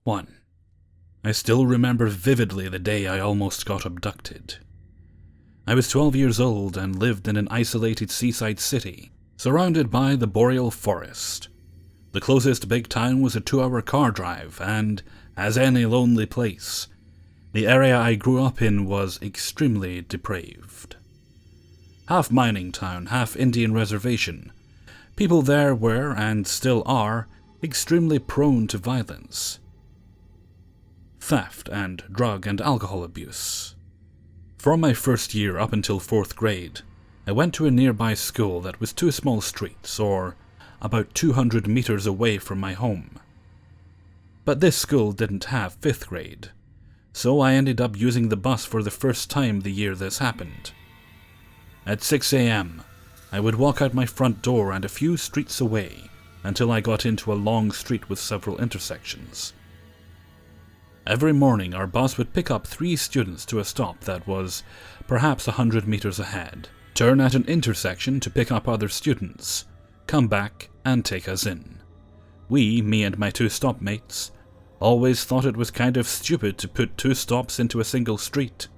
1. I still remember vividly the day I almost got abducted. I was 12 years old and lived in an isolated seaside city, surrounded by the boreal forest. The closest big town was a 2-hour car drive, and, as any lonely place, the area I grew up in was extremely depraved. Half mining town, half Indian reservation, people there were, and still are, extremely prone to violence, theft, and drug and alcohol abuse. From my first year up until 4th grade, I went to a nearby school that was 2 small streets, or about 200 meters away from my home. But this school didn't have 5th grade, so I ended up using the bus for the first time the year this happened. At 6 a.m., I would walk out my front door and a few streets away until I got into a long street with several intersections. Every morning our bus would pick up 3 students to a stop that was perhaps 100 meters ahead, turn at an intersection to pick up other students, come back and take us in. We, me and my 2 stopmates, always thought it was kind of stupid to put 2 stops into a single street.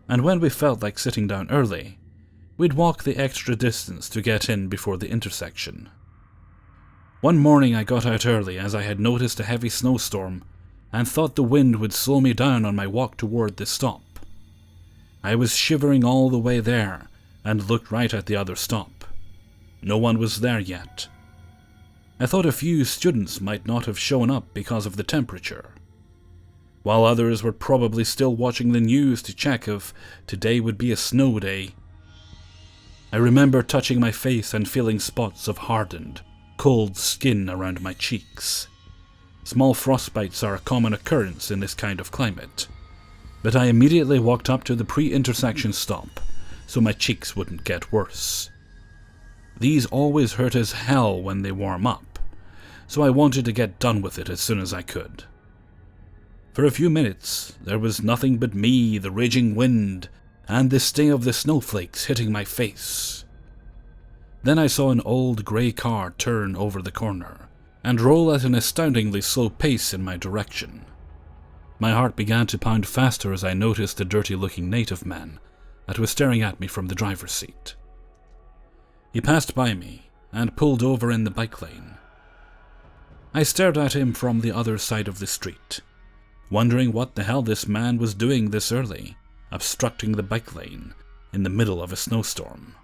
And when we felt like sitting down early, we'd walk the extra distance to get in before the intersection. One morning I got out early as I had noticed a heavy snowstorm and thought the wind would slow me down on my walk toward the stop. I was shivering all the way there and looked right at the other stop. No one was there yet. I thought a few students might not have shown up because of the temperature, while others were probably still watching the news to check if today would be a snow day. I remember touching my face and feeling spots of hardened, cold skin around my cheeks. Small frostbites are a common occurrence in this kind of climate, but I immediately walked up to the pre-intersection stop so my cheeks wouldn't get worse. These always hurt as hell when they warm up, so I wanted to get done with it as soon as I could. For a few minutes, there was nothing but me, the raging wind, and the sting of the snowflakes hitting my face. Then I saw an old grey car turn over the corner and roll at an astoundingly slow pace in my direction. My heart began to pound faster as I noticed a dirty-looking native man that was staring at me from the driver's seat. He passed by me and pulled over in the bike lane. I stared at him from the other side of the street, wondering what the hell this man was doing this early, obstructing the bike lane in the middle of a snowstorm.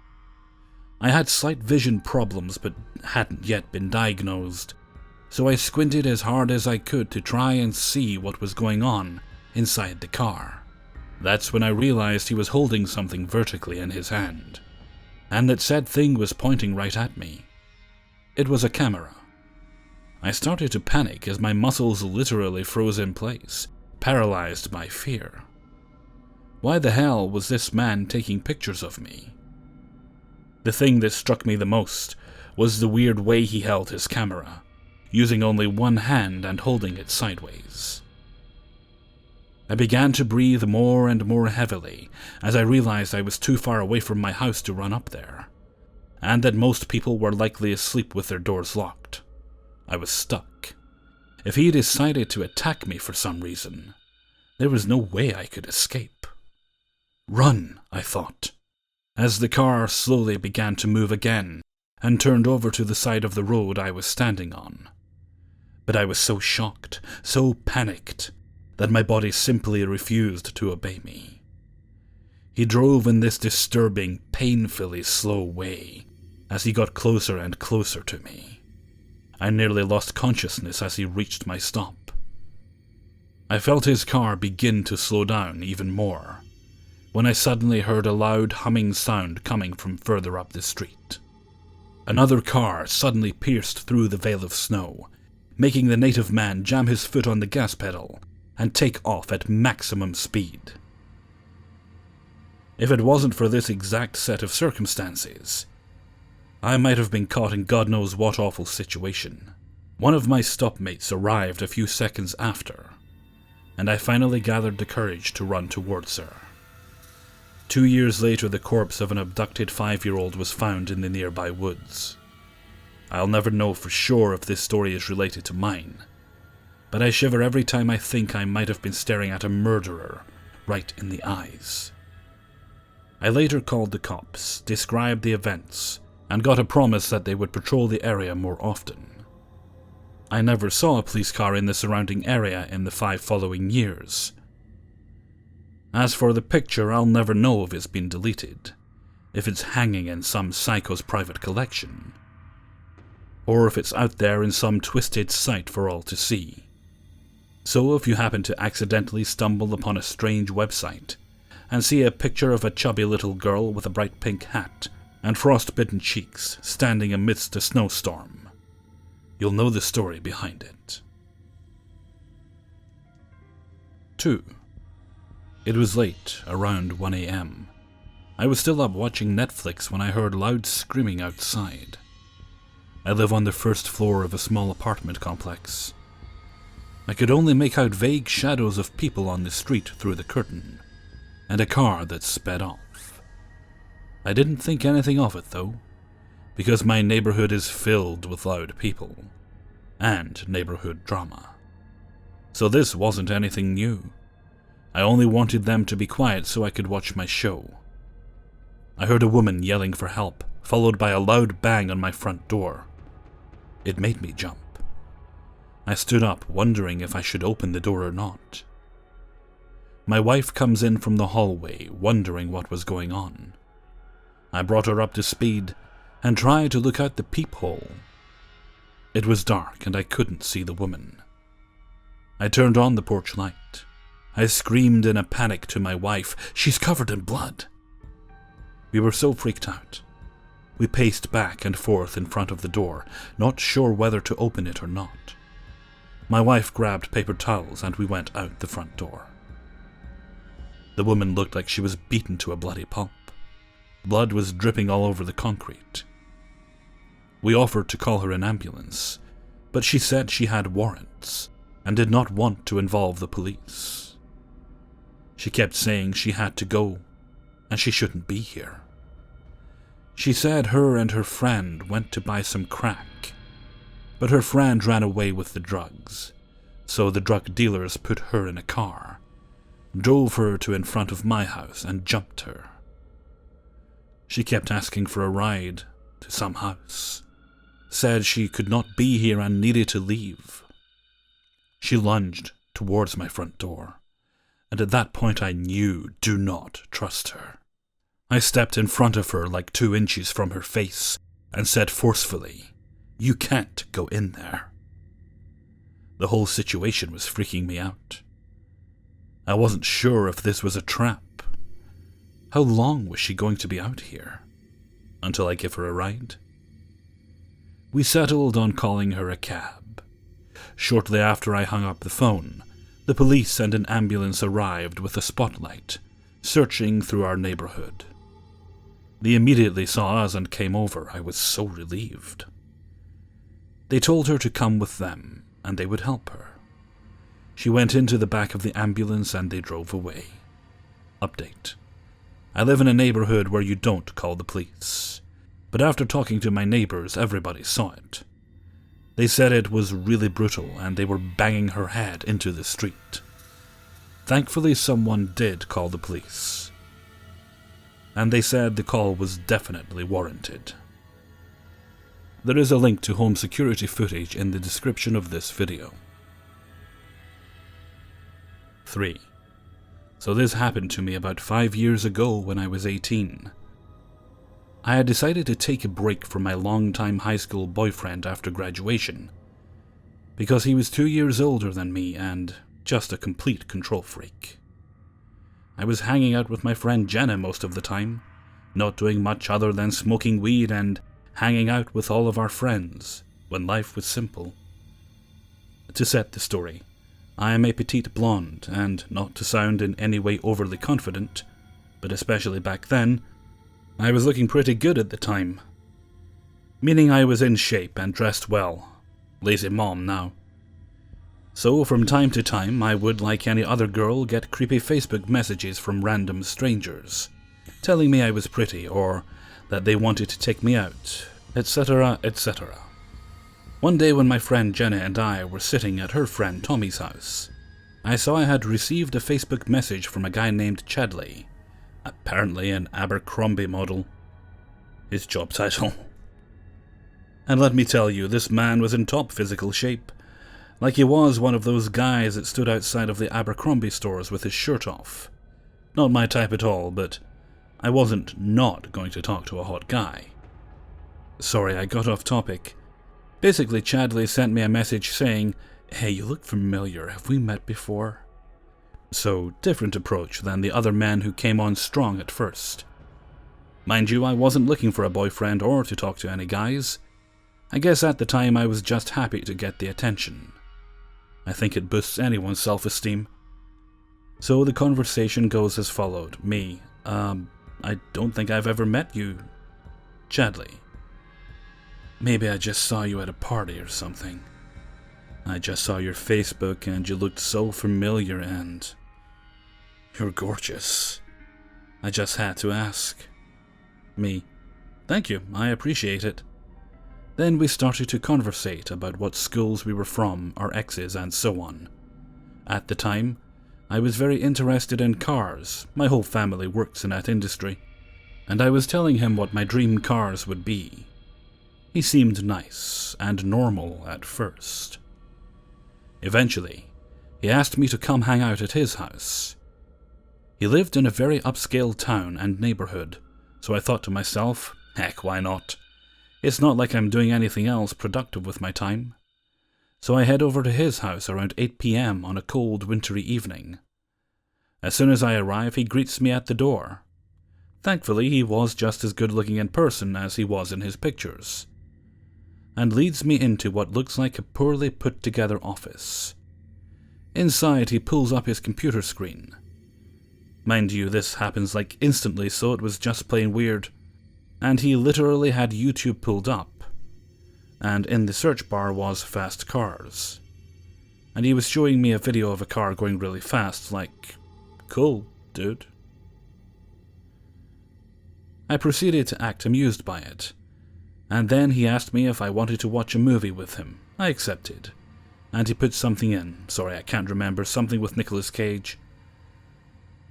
I had slight vision problems but hadn't yet been diagnosed, so I squinted as hard as I could to try and see what was going on inside the car. That's when I realized he was holding something vertically in his hand, and that said thing was pointing right at me. It was a camera. I started to panic as my muscles literally froze in place, paralyzed by fear. Why the hell was this man taking pictures of me? The thing that struck me the most was the weird way he held his camera, using only one hand and holding it sideways. I began to breathe more and more heavily as I realized I was too far away from my house to run up there, and that most people were likely asleep with their doors locked. I was stuck. If he decided to attack me for some reason, there was no way I could escape. Run, I thought, as the car slowly began to move again and turned over to the side of the road I was standing on. But I was so shocked, so panicked, that my body simply refused to obey me. He drove in this disturbing, painfully slow way as he got closer and closer to me. I nearly lost consciousness as he reached my stop. I felt his car begin to slow down even more, when I suddenly heard a loud humming sound coming from further up the street. Another car suddenly pierced through the veil of snow, making the native man jam his foot on the gas pedal and take off at maximum speed. If it wasn't for this exact set of circumstances, I might have been caught in God knows what awful situation. One of my stopmates arrived a few seconds after, and I finally gathered the courage to run towards her. 2 years later, the corpse of an abducted 5-year-old was found in the nearby woods. I'll never know for sure if this story is related to mine, but I shiver every time I think I might have been staring at a murderer right in the eyes. I later called the cops, described the events, and got a promise that they would patrol the area more often. I never saw a police car in the surrounding area in the 5 following years. As for the picture, I'll never know if it's been deleted, if it's hanging in some psycho's private collection, or if it's out there in some twisted site for all to see. So if you happen to accidentally stumble upon a strange website and see a picture of a chubby little girl with a bright pink hat and frostbitten cheeks standing amidst a snowstorm, you'll know the story behind it. 2. It was late, around 1 a.m. I was still up watching Netflix when I heard loud screaming outside. I live on the first floor of a small apartment complex. I could only make out vague shadows of people on the street through the curtain, and a car that sped off. I didn't think anything of it though, because my neighborhood is filled with loud people, and neighborhood drama. So this wasn't anything new. I only wanted them to be quiet so I could watch my show. I heard a woman yelling for help, followed by a loud bang on my front door. It made me jump. I stood up, wondering if I should open the door or not. My wife comes in from the hallway, wondering what was going on. I brought her up to speed and tried to look out the peephole. It was dark and I couldn't see the woman. I turned on the porch light. I screamed in a panic to my wife, "She's covered in blood." We were so freaked out. We paced back and forth in front of the door, not sure whether to open it or not. My wife grabbed paper towels and we went out the front door. The woman looked like she was beaten to a bloody pulp. Blood was dripping all over the concrete. We offered to call her an ambulance, but she said she had warrants and did not want to involve the police. She kept saying she had to go and she shouldn't be here. She said her and her friend went to buy some crack, but her friend ran away with the drugs, so the drug dealers put her in a car, drove her to in front of my house and jumped her. She kept asking for a ride to some house, said she could not be here and needed to leave. She lunged towards my front door, and at that point I knew, do not trust her. I stepped in front of her like 2 inches from her face and said forcefully, "You can't go in there." The whole situation was freaking me out. I wasn't sure if this was a trap. How long was she going to be out here? Until I give her a ride? We settled on calling her a cab. Shortly after I hung up the phone, the police and an ambulance arrived with a spotlight, searching through our neighborhood. They immediately saw us and came over. I was so relieved. They told her to come with them, and they would help her. She went into the back of the ambulance and they drove away. Update. I live in a neighborhood where you don't call the police, but after talking to my neighbors, everybody saw it. They said it was really brutal and they were banging her head into the street. Thankfully, someone did call the police, and they said the call was definitely warranted. There is a link to home security footage in the description of this video. 3. So this happened to me about 5 years ago when I was 18. I had decided to take a break from my longtime high school boyfriend after graduation, because he was 2 years older than me and just a complete control freak. I was hanging out with my friend Jenna most of the time, not doing much other than smoking weed and hanging out with all of our friends when life was simple. To set the story, I am a petite blonde, and not to sound in any way overly confident, but especially back then, I was looking pretty good at the time. Meaning I was in shape and dressed well. Lazy mom now. So from time to time, I would, like any other girl, get creepy Facebook messages from random strangers, telling me I was pretty or that they wanted to take me out, etc., etc. One day when my friend Jenna and I were sitting at her friend Tommy's house, I saw I had received a Facebook message from a guy named Chadley, apparently an Abercrombie model. His job title. And let me tell you, this man was in top physical shape, like he was one of those guys that stood outside of the Abercrombie stores with his shirt off. Not my type at all, but I wasn't not going to talk to a hot guy. Sorry, I got off topic. Basically, Chadley sent me a message saying, "Hey, you look familiar, have we met before?" So, different approach than the other men who came on strong at first. Mind you, I wasn't looking for a boyfriend or to talk to any guys. I guess at the time I was just happy to get the attention. I think it boosts anyone's self-esteem. So the conversation goes as followed. Me, I don't think I've ever met you. Chadley. Maybe I just saw you at a party or something. I just saw your Facebook and you looked so familiar and... You're gorgeous. I just had to ask. Me. Thank you, I appreciate it. Then we started to conversate about what schools we were from, our exes, and so on. At the time, I was very interested in cars. My whole family works in that industry, and I was telling him what my dream cars would be. He seemed nice and normal at first. Eventually, he asked me to come hang out at his house. He lived in a very upscale town and neighborhood, so I thought to myself, heck, why not? It's not like I'm doing anything else productive with my time. So I head over to his house around 8 p.m. on a cold, wintry evening. As soon as I arrive, he greets me at the door. Thankfully, he was just as good-looking in person as he was in his pictures, and leads me into what looks like a poorly put-together office. Inside, he pulls up his computer screen. Mind you, this happens like instantly, so it was just plain weird. And he literally had YouTube pulled up, and in the search bar was fast cars. And he was showing me a video of a car going really fast, like, cool, dude. I proceeded to act amused by it, and then he asked me if I wanted to watch a movie with him. I accepted, and he put something in, sorry I can't remember, something with Nicolas Cage.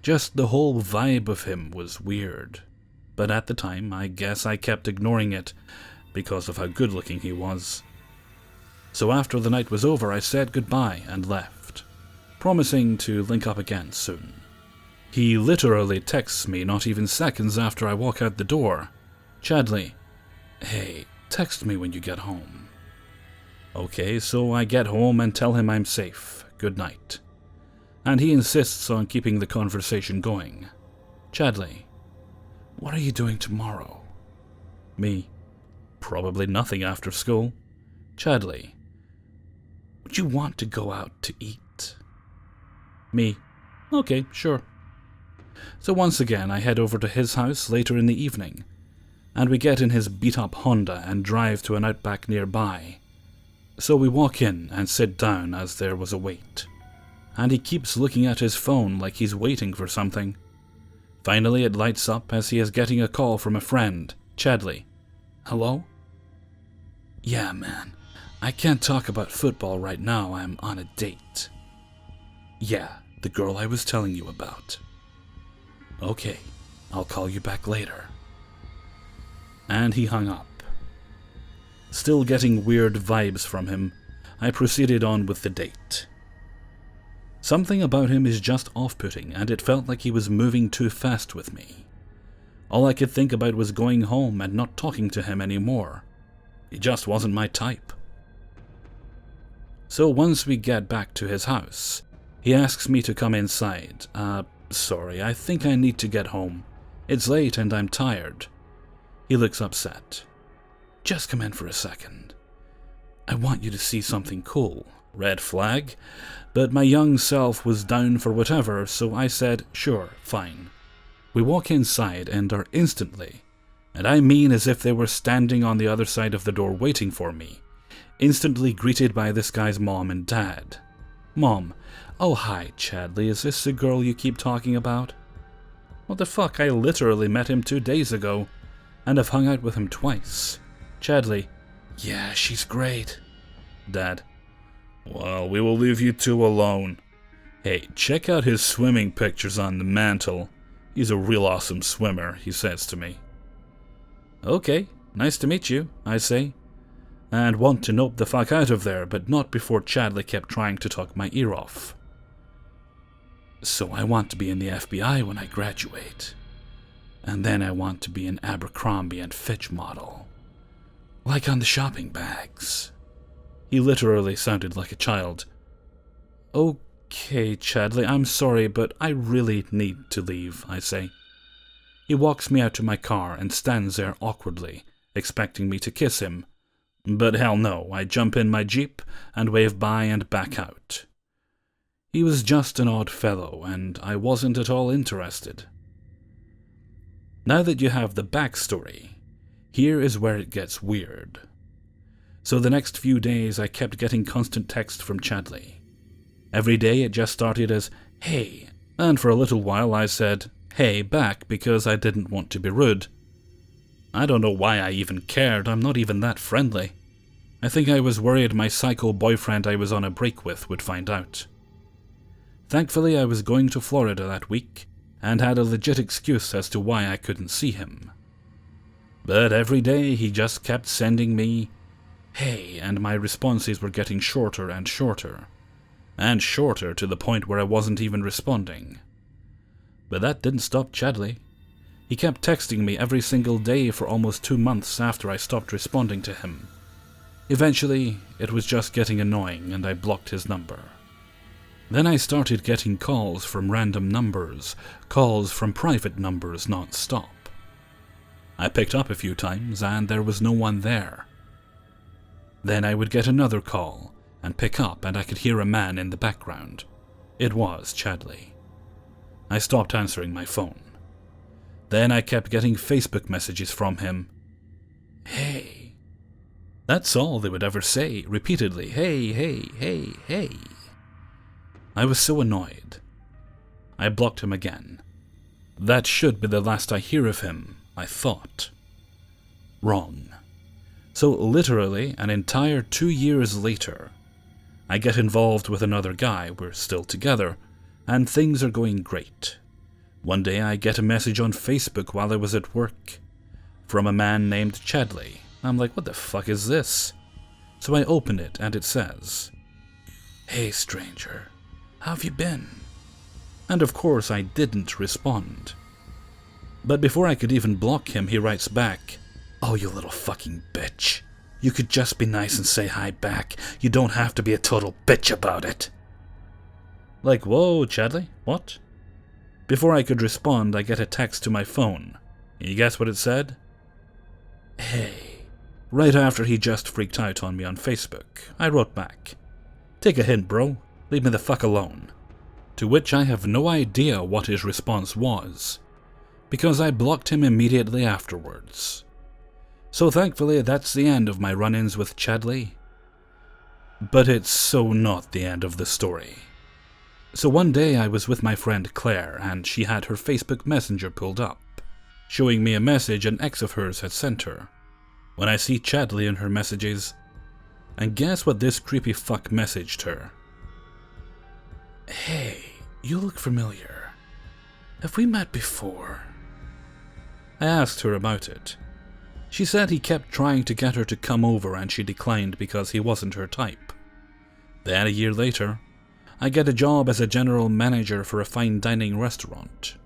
Just the whole vibe of him was weird. But at the time, I guess I kept ignoring it because of how good-looking he was. So after the night was over, I said goodbye and left, promising to link up again soon. He literally texts me not even seconds after I walk out the door. Chadley, hey, text me when you get home. Okay, so I get home and tell him I'm safe. Good night. And he insists on keeping the conversation going. Chadley, what are you doing tomorrow? Me. Probably nothing after school. Chadley. Would you want to go out to eat? Me. Okay, sure. So once again I head over to his house later in the evening, and we get in his beat-up Honda and drive to an outback nearby. So we walk in and sit down as there was a wait, and he keeps looking at his phone like he's waiting for something. Finally, it lights up as he is getting a call from a friend, Chadley. Hello? Yeah, man. I can't talk about football right now. I'm on a date. Yeah, the girl I was telling you about. Okay, I'll call you back later. And he hung up. Still getting weird vibes from him, I proceeded on with the date. Something about him is just off-putting, and it felt like he was moving too fast with me. All I could think about was going home and not talking to him anymore. He just wasn't my type. So once we get back to his house, he asks me to come inside. Sorry, I think I need to get home. It's late and I'm tired. He looks upset. Just come in for a second. I want you to see something cool. Red flag. But my young self was down for whatever, so I said, sure, fine. We walk inside and are instantly, and I mean as if they were standing on the other side of the door waiting for me, instantly greeted by this guy's mom and dad. Mom, oh hi, Chadley, is this the girl you keep talking about? What the fuck, I literally met him 2 days ago, and I've hung out with him twice. Chadley, yeah, she's great. Dad: "Well, we will leave you two alone. Hey, check out his swimming pictures on the mantle. He's a real awesome swimmer," he says to me. "Okay, nice to meet you," I say, and want to nope the fuck out of there, but not before Chadley kept trying to talk my ear off. "So I want to be in the FBI when I graduate. And then I want to be an Abercrombie and Fitch model. Like on the shopping bags." He literally sounded like a child. "Okay, Chadley, I'm sorry, but I really need to leave," I say. He walks me out to my car and stands there awkwardly, expecting me to kiss him. But hell no, I jump in my Jeep and wave bye and back out. He was just an odd fellow, and I wasn't at all interested. Now that you have the backstory, here is where it gets weird. So the next few days I kept getting constant texts from Chadley. Every day it just started as, "Hey," and for a little while I said, "Hey," back because I didn't want to be rude. I don't know why I even cared, I'm not even that friendly. I think I was worried my psycho boyfriend I was on a break with would find out. Thankfully I was going to Florida that week, and had a legit excuse as to why I couldn't see him. But every day he just kept sending me, "Hey," and my responses were getting shorter and shorter. And shorter to the point where I wasn't even responding. But that didn't stop Chadley. He kept texting me every single day for almost 2 months after I stopped responding to him. Eventually, it was just getting annoying and I blocked his number. Then I started getting calls from random numbers, calls from private numbers non-stop. I picked up a few times and there was no one there. Then I would get another call and pick up and I could hear a man in the background. It was Chadley. I stopped answering my phone. Then I kept getting Facebook messages from him. "Hey." That's all they would ever say, repeatedly. "Hey, hey, hey, hey." I was so annoyed. I blocked him again. That should be the last I hear of him, I thought. Wrong. So literally an entire 2 years later, I get involved with another guy, we're still together, and things are going great. One day I get a message on Facebook while I was at work, from a man named Chadley. I'm like, what the fuck is this? So I open it and it says, "Hey stranger, how have you been?" And of course I didn't respond. But before I could even block him, he writes back, "Oh, you little fucking bitch. You could just be nice and say hi back. You don't have to be a total bitch about it." Like, whoa, Chadley, what? Before I could respond, I get a text to my phone. You guess what it said? "Hey." Right after he just freaked out on me on Facebook, I wrote back, "Take a hint, bro. Leave me the fuck alone." To which I have no idea what his response was, because I blocked him immediately afterwards. So thankfully that's the end of my run-ins with Chadley. But it's so not the end of the story. So one day I was with my friend Claire and she had her Facebook Messenger pulled up, showing me a message an ex of hers had sent her. When I see Chadley in her messages, and guess what this creepy fuck messaged her? "Hey, you look familiar. Have we met before?" I asked her about it. She said he kept trying to get her to come over and she declined because he wasn't her type. Then a year later, I get a job as a general manager for a fine dining restaurant.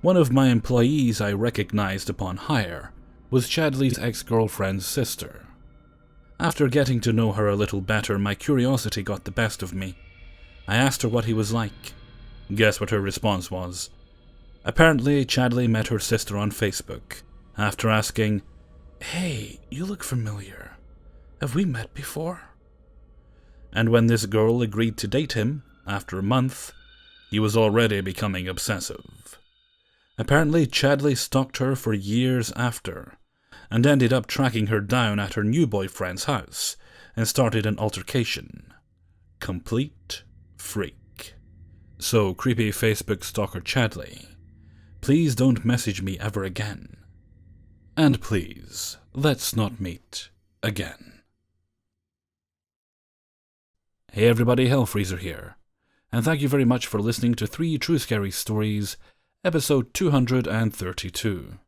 One of my employees I recognized upon hire was Chadley's ex-girlfriend's sister. After getting to know her a little better, my curiosity got the best of me. I asked her what he was like. Guess what her response was? Apparently, Chadley met her sister on Facebook, after asking, "Hey, you look familiar. Have we met before?" And when this girl agreed to date him, after a month, he was already becoming obsessive. Apparently, Chadley stalked her for years after, and ended up tracking her down at her new boyfriend's house, and started an altercation. Complete freak. So, creepy Facebook stalker Chadley, please don't message me ever again. And please, let's not meet again. Hey everybody, Hellfreezer here, and thank you very much for listening to 3 True Scary Stories, episode 232.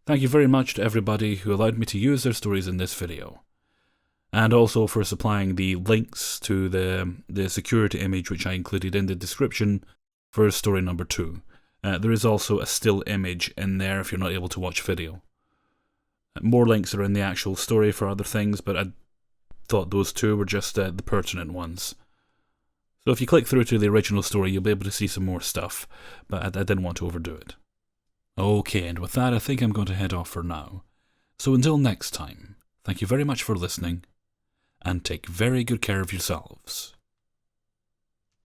Thank you very much to everybody who allowed me to use their stories in this video, and also for supplying the links to the security image which I included in the description for story number 2. There is also a still image in there if you're not able to watch video. More links are in the actual story for other things, but I thought those 2 were just the pertinent ones. So if you click through to the original story, you'll be able to see some more stuff, but I didn't want to overdo it. Okay, and with that, I think I'm going to head off for now. So until next time, thank you very much for listening, and take very good care of yourselves.